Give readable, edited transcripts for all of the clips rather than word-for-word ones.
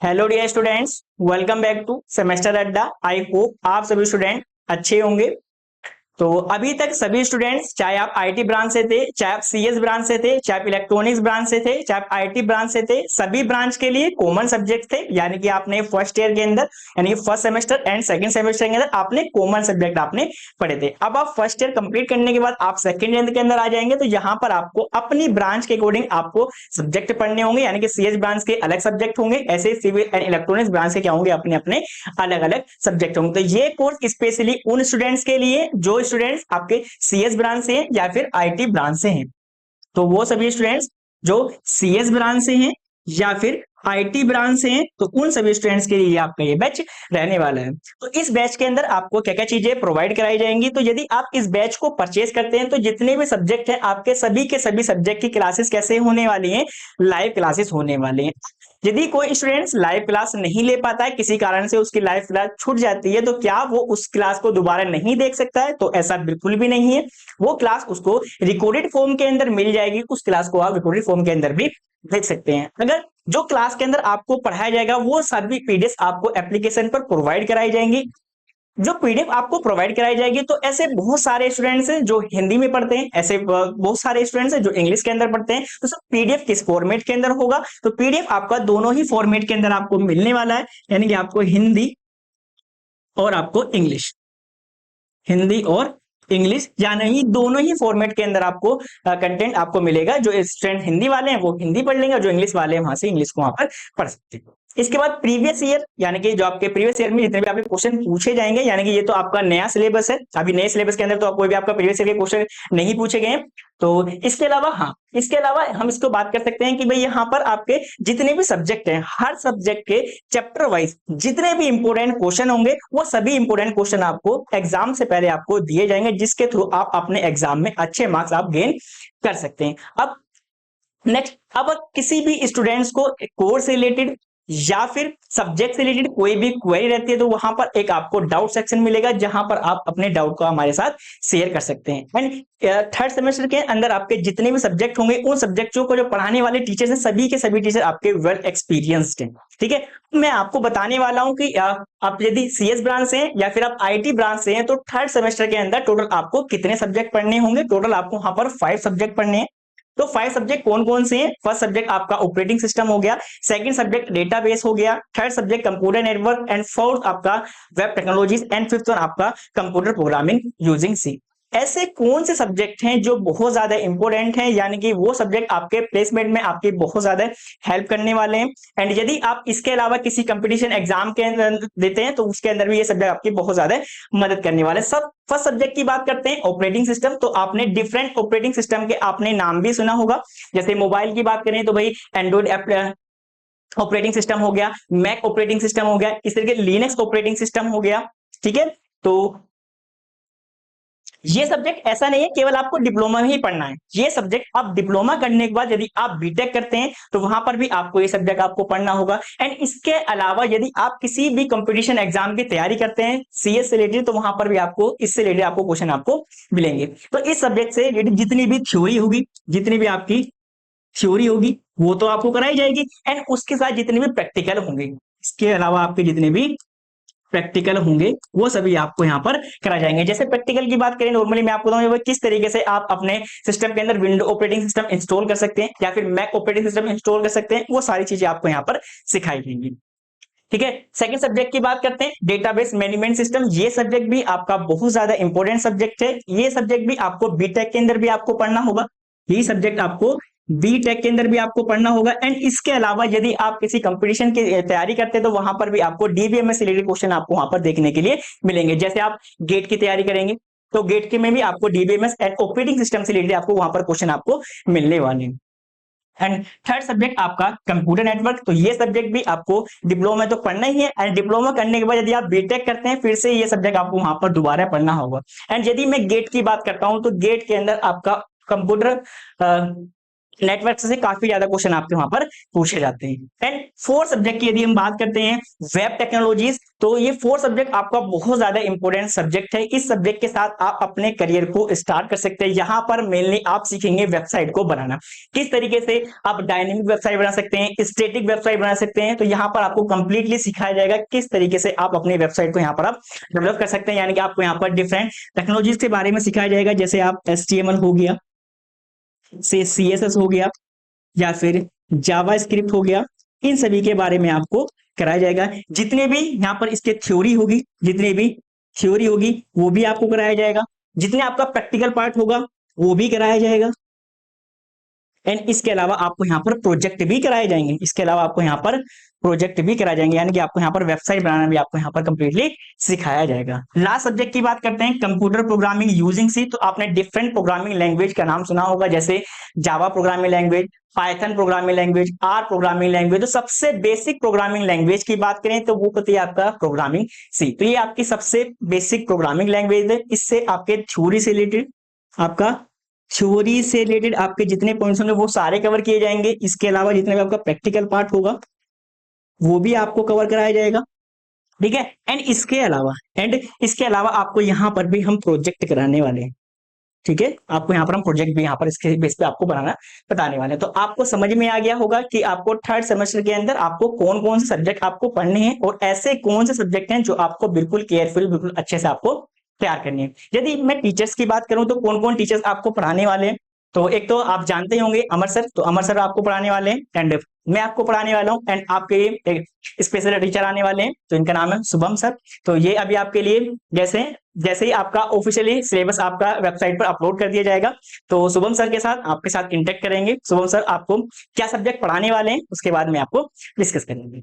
Hello dear students, welcome back to semester Adda. I hope आप सभी student अच्छे होंगे। तो अभी तक सभी स्टूडेंट्स, चाहे आप आईटी ब्रांच से थे, चाहे आप सीएस ब्रांच से थे, चाहे आप इलेक्ट्रॉनिक्स ब्रांच से थे, चाहे आप आईटी ब्रांच से थे, सभी ब्रांच के लिए कॉमन सब्जेक्ट थे। यानी कि आपने फर्स्ट ईयर के अंदर, यानी first semester and second semester के अंदर आपने कॉमन सब्जेक्ट आपने पढ़े थे। अब आप फर्स्ट ईयर कंप्लीट करने के बाद आप सेकंड ईयर के अंदर आ जाएंगे, तो यहाँ पर आपको अपनी ब्रांच के अकॉर्डिंग आपको सब्जेक्ट पढ़ने होंगे। यानी कि सीएस ब्रांच के अलग सब्जेक्ट होंगे, ऐसे सिविल एंड इलेक्ट्रॉनिक्स ब्रांच के क्या होंगे, अपने अपने अलग अलग सब्जेक्ट होंगे। तो ये कोर्स स्पेशली उन स्टूडेंट्स के लिए जो स्टूडेंट्स आपके सीएस ब्रांच से हैं या फिर आईटी ब्रांच से हैं। तो वो सभी स्टूडेंट्स जो सीएस ब्रांच से हैं या फिर आईटी ब्रांच से हैं, तो उन सभी स्टूडेंट्स के लिए आपका ये बैच रहने वाला है। तो इस बैच के अंदर आपको क्या क्या चीजें प्रोवाइड कराई जाएंगी। तो यदि आप इस बैच को परचेज करते हैं, तो जितने भी सब्जेक्ट हैं आपके सभी के सभी सब्जेक्ट की क्लासेस कैसे होने वाली हैं, लाइव क्लासेस होने वाली हैं। यदि कोई स्टूडेंट्स लाइव क्लास नहीं ले पाता है, किसी कारण से उसकी लाइव क्लास छूट जाती है, तो क्या वो उस क्लास को दोबारा नहीं देख सकता है? तो ऐसा बिल्कुल भी नहीं है। वो क्लास उसको रिकॉर्डेड फॉर्म के अंदर मिल जाएगी। उस क्लास को आप रिकॉर्डेड फॉर्म के अंदर भी देख सकते हैं। अगर जो क्लास के अंदर आपको पढ़ाया जाएगा वो सभी पीडीएफ आपको एप्लीकेशन पर प्रोवाइड कराई जाएंगी। जो पीडीएफ आपको प्रोवाइड कराई जाएगी, तो ऐसे बहुत सारे स्टूडेंट्स हैं जो हिंदी में पढ़ते हैं, ऐसे बहुत सारे स्टूडेंट्स हैं जो इंग्लिश के अंदर पढ़ते हैं। तो सब पीडीएफ किस फॉर्मेट के अंदर होगा? तो पीडीएफ आपका दोनों ही फॉर्मेट के अंदर आपको मिलने वाला है। यानी कि आपको हिंदी और आपको इंग्लिश, हिंदी और इंग्लिश यानी ही दोनों ही फॉर्मेट के अंदर आपको कंटेंट आपको मिलेगा। जो स्टूडेंट हिंदी वाले हैं वो हिंदी पढ़ लेंगे, और जो इंग्लिश वाले हैं वहां से इंग्लिश को वहां पर पढ़ सकते हैं। इसके बाद प्रीवियस ईयर, यानी कि जो आपके प्रीवियस ईयर में जितने भी आपके क्वेश्चन पूछे जाएंगे, यानी कि ये तो आपका नया सिलेबस है। अभी नए सिलेबस के अंदर तो कोई भी आपका प्रीवियस ईयर के क्वेश्चन नहीं पूछे गए। तो इसके अलावा, हाँ, इसके अलावा हम इसको बात कर सकते हैं कि भाई यहाँ पर आपके जितने भी सब्जेक्ट हैं, हर सब्जेक्ट के चैप्टर वाइज जितने भी इंपोर्टेंट क्वेश्चन होंगे, वो सभी इंपोर्टेंट क्वेश्चन आपको एग्जाम से पहले आपको दिए जाएंगे, जिसके थ्रू आप अपने एग्जाम में अच्छे मार्क्स आप गेन कर सकते हैं। अब नेक्स्ट, अब किसी भी स्टूडेंट्स को कोर्स रिलेटेड या फिर सब्जेक्ट से रिलेटेड कोई भी क्वेरी रहती है, तो वहां पर एक आपको डाउट सेक्शन मिलेगा, जहां पर आप अपने डाउट को हमारे साथ शेयर कर सकते हैं। एंड थर्ड सेमेस्टर के अंदर आपके जितने भी सब्जेक्ट होंगे, उन सब्जेक्टों को जो पढ़ाने वाले टीचर्स हैं, सभी के सभी टीचर आपके वेल एक्सपीरियंस्ड हैं। ठीक है, मैं आपको बताने वाला हूं कि आप यदि सीएस ब्रांच से हैं या फिर आप आईटी ब्रांच से हैं, तो थर्ड सेमेस्टर के अंदर टोटल आपको कितने सब्जेक्ट पढ़ने होंगे। टोटल आपको वहां पर 5 सब्जेक्ट पढ़ने हैं। तो 5 सब्जेक्ट कौन कौन से हैं? फर्स्ट सब्जेक्ट आपका ऑपरेटिंग सिस्टम हो गया, सेकंड सब्जेक्ट डेटाबेस हो गया, third subject computer network, and fourth आपका web technologies, and fifth one आपका कंप्यूटर प्रोग्रामिंग यूजिंग सी। ऐसे कौन से सब्जेक्ट हैं जो बहुत ज्यादा इंपॉर्टेंट हैं, यानी कि वो सब्जेक्ट आपके प्लेसमेंट में आपकी बहुत ज्यादा हेल्प करने वाले हैं। एंड यदि आप इसके अलावा किसी कंपटीशन एग्जाम के अंदर देते हैं, तो उसके अंदर भी ये सब्जेक्ट आपकी बहुत ज्यादा मदद करने वाले हैं। सब फर्स्ट सब्जेक्ट की बात करते हैं, ऑपरेटिंग सिस्टम। तो आपने डिफरेंट ऑपरेटिंग सिस्टम के आपने नाम भी सुना होगा। जैसे मोबाइल की बात करें तो भाई एंड्रॉइड ऑपरेटिंग सिस्टम हो गया, मैक ऑपरेटिंग सिस्टम हो गया, इस तरीके लिनक्स ऑपरेटिंग सिस्टम हो गया। ठीक है, तो ये सब्जेक्ट ऐसा नहीं है केवल आपको डिप्लोमा में ही पढ़ना है। ये सब्जेक्ट आप डिप्लोमा करने के बाद यदि आप बीटेक करते हैं, तो वहां पर भी आपको ये सब्जेक्ट आपको पढ़ना होगा। एंड इसके अलावा यदि आप किसी भी कंपटीशन एग्जाम की तैयारी करते हैं सीएस से रिलेटेड, तो वहां पर भी आपको इससे रिलेटेड आपको क्वेश्चन आपको मिलेंगे। तो इस सब्जेक्ट से रिलेटेड जितनी भी थ्योरी होगी, जितनी भी आपकी थ्योरी होगी, वो तो आपको कराई जाएगी। एंड उसके साथ जितने भी प्रैक्टिकल होंगे, इसके अलावा आपके जितने भी प्रैक्टिकल होंगे, वो सभी आपको यहाँ पर कराए जाएंगे। जैसे प्रैक्टिकल की बात करें, नॉर्मली मैं आपको बताऊं किस तरीके से आप अपने सिस्टम के अंदर विंडो ऑपरेटिंग सिस्टम इंस्टॉल कर सकते हैं या फिर मैक ऑपरेटिंग सिस्टम इंस्टॉल कर सकते हैं, वो सारी चीजें आपको यहाँ पर सिखाई जाएंगी। ठीक है, सेकंड सब्जेक्ट की बात करते हैं, डेटाबेस मैनेजमेंट सिस्टम। ये सब्जेक्ट भी आपका बहुत ज्यादा इंपॉर्टेंट सब्जेक्ट है। ये सब्जेक्ट भी आपको बीटेक के अंदर भी आपको पढ़ना होगा। ये सब्जेक्ट आपको बीटेक के अंदर भी आपको पढ़ना होगा। एंड इसके अलावा यदि आप किसी कंपटीशन की तैयारी करते हैं, तो वहां पर भी आपको डीबीएमएस रिलेटेड क्वेश्चन आपको वहां पर देखने के लिए मिलेंगे। जैसे आप गेट की तैयारी करेंगे, तो गेट के में भी आपको डीबीएमएस एंड ऑपरेटिंग सिस्टम से रिलेटेड आपको वहां पर क्वेश्चन आपको मिलने वाले हैं। एंड थर्ड सब्जेक्ट आपका कंप्यूटर नेटवर्क। तो ये सब्जेक्ट भी आपको डिप्लोमा तो पढ़ना ही है, एंड डिप्लोमा करने के बाद यदि आप बीटेक करते हैं, फिर से ये सब्जेक्ट आपको वहां पर दोबारा पढ़ना होगा। एंड यदि मैं गेट की बात करता हूं, तो गेट के अंदर आपका कंप्यूटर नेटवर्क से काफी ज्यादा क्वेश्चन आपके वहां पर पूछे जाते हैं। एंड फोर सब्जेक्ट की यदि हम बात करते हैं वेब टेक्नोलॉजीज, तो ये फोर सब्जेक्ट आपका बहुत ज्यादा इंपॉर्टेंट सब्जेक्ट है। इस सब्जेक्ट के साथ आप अपने करियर को स्टार्ट कर सकते हैं। यहाँ पर मेनली आप सीखेंगे वेबसाइट को बनाना, किस तरीके से आप डायनेमिक वेबसाइट बना सकते हैं, स्टैटिक वेबसाइट बना सकते हैं। तो यहाँ पर आपको कंप्लीटली सिखाया जाएगा किस तरीके से आप अपनी वेबसाइट को यहाँ पर आप डेवलप कर सकते हैं। यानी कि आपको यहाँ पर डिफरेंट टेक्नोलॉजीज के बारे में सिखाया जाएगा, जैसे आप HTML हो गया, से CSS हो गया, या फिर जावा स्क्रिप्ट हो गया, इन सभी के बारे में आपको कराया जाएगा। जितने भी यहाँ पर इसके थ्योरी होगी, जितने भी थ्योरी होगी वो भी आपको कराया जाएगा, जितने आपका प्रैक्टिकल पार्ट होगा वो भी कराया जाएगा। एंड इसके अलावा आपको यहाँ पर प्रोजेक्ट भी कराए जाएंगे, इसके अलावा आपको यहाँ पर प्रोजेक्ट भी कराए जाएंगे, यानी कि आपको यहाँ पर वेबसाइट बनाना भी आपको यहाँ पर कंप्लीटली सिखाया जाएगा। लास्ट सब्जेक्ट की बात करते हैं कंप्यूटर प्रोग्रामिंग यूजिंग सी। तो आपने डिफरेंट प्रोग्रामिंग लैंग्वेज का नाम सुना होगा, जैसे Java programming language, Python programming language, R programming language. तो सबसे बेसिक प्रोग्रामिंग लैंग्वेज की बात करें तो वो होती है आपका प्रोग्रामिंग सी। तो ये आपकी सबसे बेसिक प्रोग्रामिंग लैंग्वेज है। इससे आपके थ्योरी से रिलेटेड, आपका थ्योरी से रिलेटेड आपके जितने पॉइंट्स होंगे वो सारे कवर किए जाएंगे। इसके अलावा जितने भी आपका प्रैक्टिकल पार्ट होगा वो भी आपको कवर कराया जाएगा, ठीक है। एंड इसके अलावा आपको यहाँ पर भी हम प्रोजेक्ट कराने वाले हैं, ठीक है। आपको यहाँ पर हम प्रोजेक्ट भी यहाँ पर इसके बेस पे आपको बनाना बताने वाले हैं। तो आपको समझ में आ गया होगा कि आपको थर्ड सेमेस्टर के अंदर आपको कौन कौन से सब्जेक्ट आपको पढ़ने हैं और ऐसे कौन से सब्जेक्ट हैं जो आपको बिल्कुल केयरफुल, बिल्कुल अच्छे से आपको तैयार करनी है। यदि मैं टीचर्स की बात करूं तो कौन कौन टीचर्स आपको पढ़ाने वाले हैं, तो एक तो आप जानते होंगे अमर सर, तो अमर सर आपको पढ़ाने वाले हैं, एंड मैं आपको पढ़ाने वाला हूं, एंड आपके एक स्पेशल टीचर आने वाले हैं, तो इनका नाम है शुभम सर। तो ये अभी आपके लिए जैसे जैसे ही आपका ऑफिशियली सिलेबस आपका वेबसाइट पर अपलोड कर दिया जाएगा, तो शुभम सर के साथ आपके साथ इंटरेक्ट करेंगे। शुभम सर आपको क्या सब्जेक्ट पढ़ाने वाले हैं उसके बाद में आपको डिस्कस करेंगे।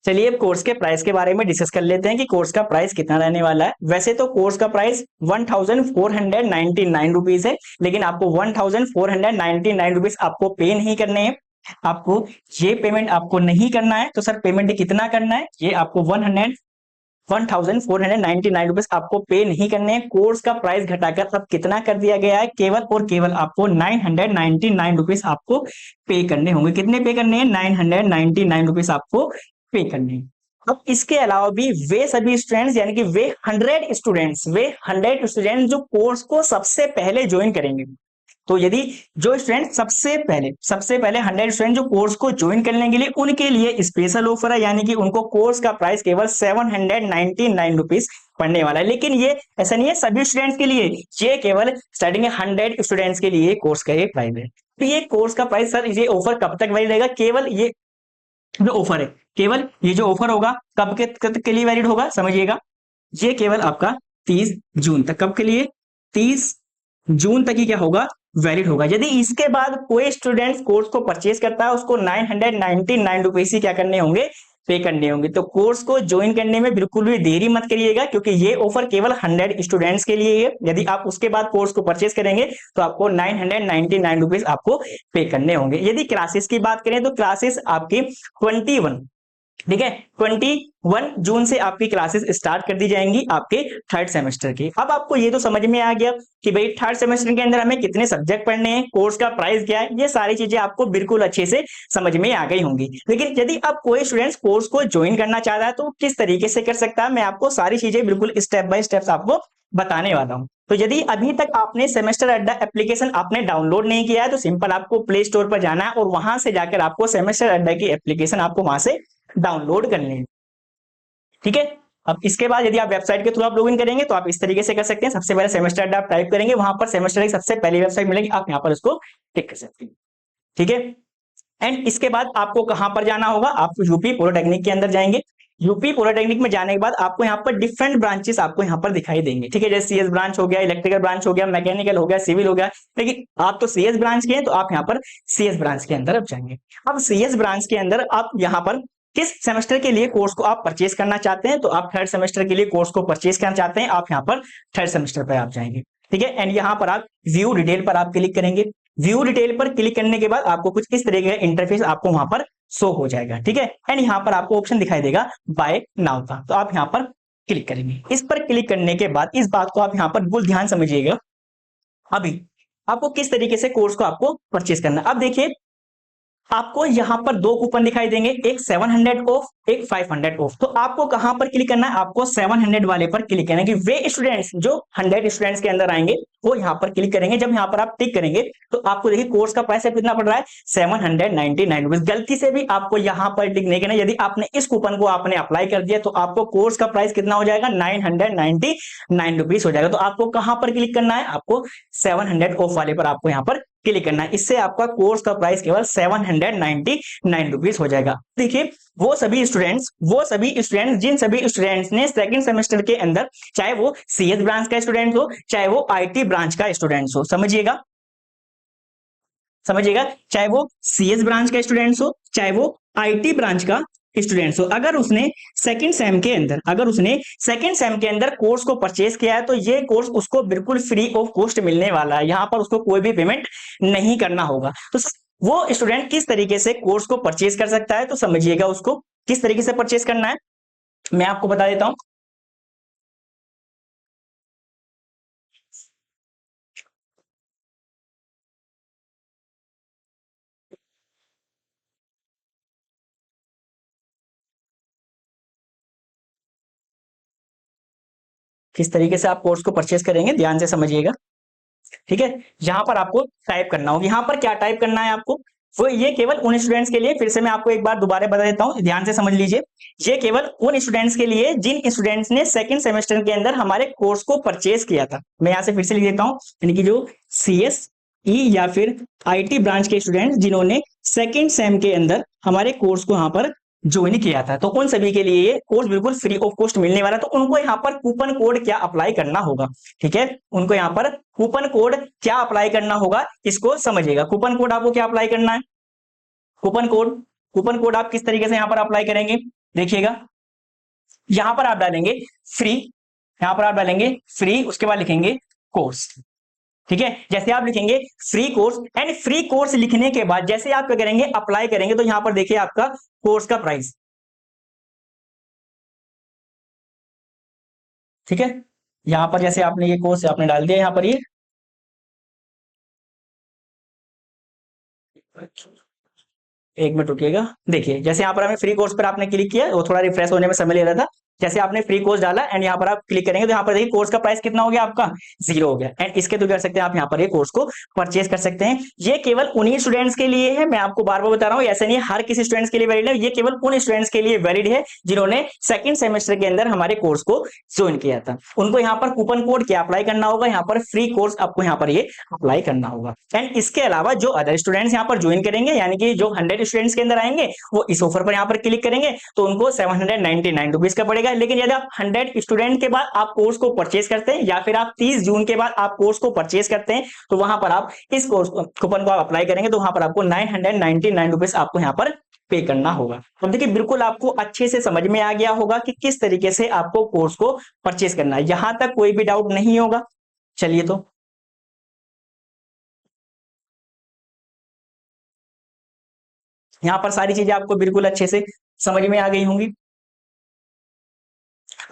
चलिए अब कोर्स के प्राइस के बारे में डिस्कस कर लेते हैं कि कोर्स का प्राइस कितना रहने वाला है। वैसे तो कोर्स का प्राइस 1499 रुपीज है, लेकिन आपको 1499 रुपीज आपको पे नहीं करने हैं। आपको ये पेमेंट आपको नहीं करना है, तो सर पेमेंट कितना करना है, ये आपको 1499 रुपीज आपको पे नहीं करने हैं। कोर्स का प्राइस घटाकर अब कितना कर दिया गया है, केवल और केवल आपको 999 रुपीज आपको पे करने होंगे। कितने पे करने हैं, 999 रुपीज आपको पे करने हैं। अब इसके अलावा भी वे सभी स्टूडेंट्स, यानी कि वे 100 स्टूडेंट्स जो कोर्स को सबसे पहले ज्वाइन करेंगे, तो यदि जो स्टूडेंट सबसे पहले 100 स्टूडेंट जो कोर्स को ज्वाइन करने के लिए, उनके लिए स्पेशल ऑफर है, यानी कि उनको कोर्स का प्राइस केवल 799 रुपीज पड़ने वाला है। लेकिन ये ऐसा नहीं है सभी स्टूडेंट्स के लिए, ये केवल स्टार्टिंग 100 स्टूडेंट्स के लिए कोर्स का ये प्राइस है। तो ये कोर्स का प्राइस सर, ये ऑफर कब तक वैलिड रहेगा, केवल ये जो ऑफर है, केवल ये जो ऑफर होगा कब के लिए वैलिड होगा, समझिएगा, ये केवल आपका 30 जून तक। कब के लिए, 30 जून तक ही क्या होगा, वैलिड होगा। यदि इसके बाद कोई स्टूडेंट कोर्स को परचेज करता है, उसको 999 रुपीज ही क्या करने होंगे, पे करने होंगे। तो कोर्स को ज्वाइन करने में बिल्कुल भी देरी मत करिएगा, क्योंकि ये ऑफर केवल 100 स्टूडेंट्स के लिए है। यदि आप उसके बाद कोर्स को परचेज करेंगे तो आपको 999 रुपीज आपको पे करने होंगे। यदि क्लासेस की बात करें तो क्लासेस आपकी 21, ठीक है, 21 जून से आपकी क्लासेस स्टार्ट कर दी जाएंगी आपके थर्ड सेमेस्टर की। अब आपको ये तो समझ में आ गया कि भाई थर्ड सेमेस्टर के अंदर हमें कितने सब्जेक्ट पढ़ने हैं, कोर्स का प्राइस क्या है, ये सारी चीजें आपको बिल्कुल अच्छे से समझ में आ गई होंगी। लेकिन यदि अब कोई स्टूडेंट्स कोर्स को ज्वाइन करना चाहता है तो किस तरीके से कर सकता है, मैं आपको सारी चीजें बिल्कुल स्टेप बाय स्टेप आपको बताने वाला हूं। तो यदि अभी तक आपने सेमेस्टर अड्डा एप्लीकेशन आपने डाउनलोड नहीं किया है, तो सिंपल आपको प्ले स्टोर पर जाना है और वहां से जाकर आपको सेमेस्टर अड्डा की एप्लीकेशन आपको वहां से डाउनलोड कर लें, ठीक है। अब इसके बाद यदि आप वेबसाइट के थ्रू आप लॉगिन करेंगे तो आप इस तरीके से कर सकते हैं। सबसे पहले सेमेस्टर अड्डा आप टाइप करेंगे, वहां पर सेमेस्टर की सबसे पहली वेबसाइट मिलेगी, आप यहां पर उसको टिक कर सकते हैं, ठीक है। एंड इसके बाद आपको कहां पर जाना होगा, आप यूपी पॉलिटेक्निक के अंदर जाएंगे। यूपी पॉलिटेक्निक में जाने के बाद आपको यहाँ पर डिफरेंट ब्रांचेस आपको यहाँ पर दिखाई देंगे, ठीक है। जैसे सीएस ब्रांच हो गया, इलेक्ट्रिकल ब्रांच हो गया, मैकेनिकल हो गया, सिविल हो गया। लेकिन आप तो सीएस ब्रांच के हैं, तो आप यहाँ पर सीएस ब्रांच के अंदर अब जाएंगे। अब सीएस ब्रांच के अंदर आप यहाँ पर किस सेमेस्टर के लिए कोर्स को आप परचेज करना चाहते हैं, तो आप थर्ड सेमेस्टर के लिए कोर्स को परचेज करना चाहते हैं, आप यहाँ पर थर्ड सेमेस्टर पर आप जाएंगे, ठीक है। एंड यहाँ पर आप व्यू डिटेल पर आप क्लिक करेंगे। व्यू डिटेल पर क्लिक करने के बाद आपको कुछ इस तरीके का इंटरफेस आपको वहां पर शो हो जाएगा, ठीक है। एंड यहाँ पर आपको ऑप्शन दिखाई देगा बाय नाउ का, तो आप यहाँ पर क्लिक करेंगे। इस पर क्लिक करने के बाद इस बात को आप यहाँ पर बिल्कुल ध्यान समझिएगा, अभी आपको किस तरीके से कोर्स को आपको परचेज करना। अब देखिए आपको यहाँ पर दो कूपन दिखाई देंगे, एक 700 ऑफ, एक 500 ऑफ। तो आपको कहां पर क्लिक करना है? आपको 700 वाले पर क्लिक करना है कि वे स्टूडेंट्स जो 100 स्टूडेंट्स के अंदर आएंगे वो यहाँ पर क्लिक करेंगे। जब यहाँ पर आप टिक करेंगे तो आपको देखिए कोर्स का प्राइस कितना पड़ रहा है, 799 रुपीज। गलती से भी आपको यहाँ पर टिक नहीं करना। यदि आपने इस कूपन को आपने अप्लाई कर दिया तो आपको कोर्स का प्राइस कितना हो जाएगा, 999 रुपीज हो जाएगा। तो आपको कहां पर क्लिक करना है? आपको 700 ऑफ वाले पर आपको यहाँ पर क्लिक करना है। इससे आपका कोर्स का प्राइस केवल 799 रुपीज हो जाएगा। देखिए वो सभी स्टूडेंट्स जिन सभी स्टूडेंट्स ने सेकंड सेमेस्टर के अंदर, चाहे वो सीएस ब्रांच का स्टूडेंट हो, चाहे वो आईटी ब्रांच का स्टूडेंट्स हो, समझिएगा, चाहे वो सीएस ब्रांच का स्टूडेंट्स हो, चाहे वो आईटी ब्रांच का स्टूडेंट्स हो, अगर उसने सेकंड सेम के अंदर कोर्स को परचेज किया है तो ये कोर्स उसको बिल्कुल फ्री ऑफ कॉस्ट मिलने वाला है। यहाँ पर उसको कोई भी पेमेंट नहीं करना होगा। तो वो स्टूडेंट किस तरीके से कोर्स को परचेज कर सकता है, तो समझिएगा उसको किस तरीके से परचेज करना है मैं आपको बता देता हूं। किस तरीके से आप कोर्स को परचेज करेंगे, ध्यान से समझिएगा, ठीक है। यहां पर आपको टाइप करना होगा। यहां पर क्या टाइप करना है आपको, वो ये केवल उन स्टूडेंट्स के लिए, फिर से मैं आपको एक बार दोबारा बता देता हूं, ध्यान से समझ लीजिए। ये केवल उन स्टूडेंट्स के लिए जिन स्टूडेंट्स ने सेकंड सेमेस्टर के अंदर हमारे कोर्स को परचेज किया था। मैं यहां से फिर से लिख देता हूं, यानी कि जो सीएस ई या फिर आईटी ब्रांच के स्टूडेंट्स जिन्होंने सेकंड सेम के अंदर हमारे कोर्स को यहाँ पर ज्वाइन किया था, तो उन सभी के लिए ये कोर्स बिल्कुल फ्री ऑफ कॉस्ट मिलने वाला है। तो उनको यहाँ पर कूपन कोड क्या अप्लाई करना होगा, ठीक है, उनको यहाँ पर कूपन कोड क्या अप्लाई करना होगा इसको समझिएगा। कूपन कोड आपको क्या अप्लाई करना है, कूपन कोड आप किस तरीके से यहाँ पर अप्लाई करेंगे, देखिएगा। यहां पर आप डालेंगे फ्री, उसके बाद लिखेंगे कोर्स, ठीक है। जैसे आप लिखेंगे free course, and free course लिखने के बाद जैसे आप क्या करेंगे, अप्लाई करेंगे, तो यहां पर देखिए आपका कोर्स का प्राइस, ठीक है। यहां पर जैसे आपने ये कोर्स आपने डाल दिया यहां पर ये, एक मिनट रुकिएगा। देखिए जैसे यहाँ पर हमें फ्री कोर्स पर आपने क्लिक किया, वो थोड़ा रिफ्रेश होने में समय ले रहा था। जैसे आपने फ्री कोर्स डाला एंड यहाँ पर आप क्लिक करेंगे तो यहाँ पर देखिए कोर्स का प्राइस कितना हो गया आपका, 0 हो गया। एंड इसके तो कर सकते हैं आप यहाँ पर ये कोर्स को परचेज कर सकते हैं। ये केवल उन्हीं स्टूडेंट्स के लिए है, मैं आपको बार बार बता रहा हूँ, ऐसा नहीं है हर किसी स्टूडेंट्स के लिए वैलिड है। ये केवल उन स्टूडेंट्स के लिए वैलिड है जिन्होंने सेकंड सेमेस्टर के अंदर हमारे कोर्स को ज्वाइन किया था। उनको यहाँ पर कूपन कोड क्या अप्लाई करना होगा, यहाँ पर फ्री कोर्स आपको यहाँ पर ये अप्लाई करना होगा। एंड इसके अलावा जो अदर स्टूडेंट्स यहाँ पर ज्वाइन करेंगे, यानी कि जो 100 स्टूडेंट्स के अंदर आएंगे, वो इस ऑफर पर यहाँ पर क्लिक करेंगे तो उनको 799 रुपीज का पड़ेगा। लेकिन यदि आप 100 स्टूडेंट के बाद आप कोर्स को परचेज करते हैं, या फिर आप 30 जून के बाद आप कोर्स को परचेज करते हैं, तो वहां पर आप इस कोर्स कूपन को आप अप्लाई करेंगे तो वहां पर आपको 999 रुपीज आपको यहाँ पर पे करना होगा। तो देखिए बिल्कुल आपको अच्छे से समझ में आ गया होगा कि किस तरीके से आपको कोर्स को परचेज करना है। यहां तक कोई भी डाउट नहीं होगा। चलिए, तो यहां पर सारी चीजें आपको बिल्कुल अच्छे से समझ में आ गई होंगी।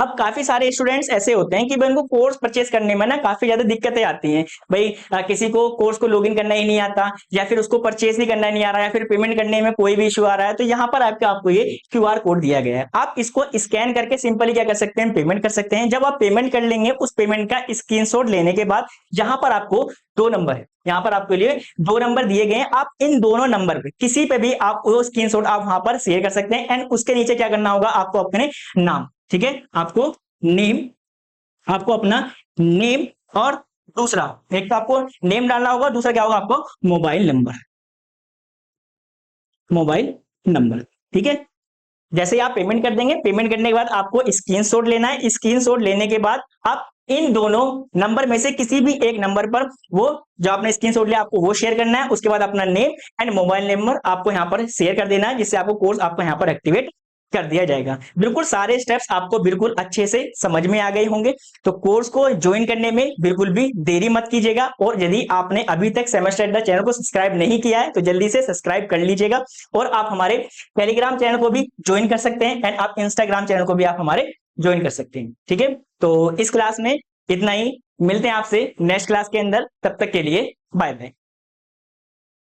अब काफी सारे स्टूडेंट्स ऐसे होते हैं कि भाई उनको कोर्स परचेस करने में ना काफी ज्यादा दिक्कतें आती हैं। भाई किसी को कोर्स को लॉगिन करना ही नहीं आता, या फिर उसको परचेस ही करना नहीं आ रहा, या फिर पेमेंट करने में कोई भी इशू आ रहा है। तो यहाँ पर आपको ये क्यूआर कोड दिया गया है, आप इसको स्कैन करके सिंपली क्या कर सकते हैं, पेमेंट कर सकते हैं। जब आप पेमेंट कर लेंगे, उस पेमेंट का स्क्रीनशॉट लेने के बाद यहाँ पर आपको 2 नंबर है, यहाँ पर आपके लिए 2 नंबर दिए गए हैं। आप इन दोनों नंबर पे किसी पे भी आप वो स्क्रीनशॉट आप वहां पर शेयर कर सकते हैं। एंड उसके नीचे क्या करना होगा, आपको अपने नाम, ठीक है, आपको अपना नेम, और दूसरा एक तो आपको नेम डालना होगा, दूसरा क्या होगा, आपको मोबाइल नंबर, ठीक है। जैसे ही आप पेमेंट कर देंगे, पेमेंट करने के बाद आपको स्क्रीनशॉट लेना है। स्क्रीनशॉट लेने के बाद आप इन दोनों नंबर में से किसी भी एक नंबर पर वो जो आपने स्क्रीनशॉट लिया आपको वो शेयर करना है। उसके बाद अपना नेम एंड मोबाइल नंबर आपको यहाँ पर शेयर कर देना है, जिससे आपको कोर्स आपको यहाँ पर एक्टिवेट कर दिया जाएगा। बिल्कुल सारे स्टेप्स आपको बिल्कुल अच्छे से समझ में आ गए होंगे। तो कोर्स को ज्वाइन करने में बिल्कुल भी देरी मत कीजिएगा। और यदि आपने अभी तक सेमेस्टर अड्डा चैनल को सब्सक्राइब नहीं किया है तो जल्दी से सब्सक्राइब कर लीजिएगा। और आप हमारे टेलीग्राम चैनल को भी ज्वाइन कर सकते हैं, एंड आप इंस्टाग्राम चैनल को भी आप हमारे ज्वाइन कर सकते हैं, ठीक है। तो इस क्लास में इतना ही, मिलते हैं आपसे नेक्स्ट क्लास के अंदर, तब तक के लिए बाय बाय।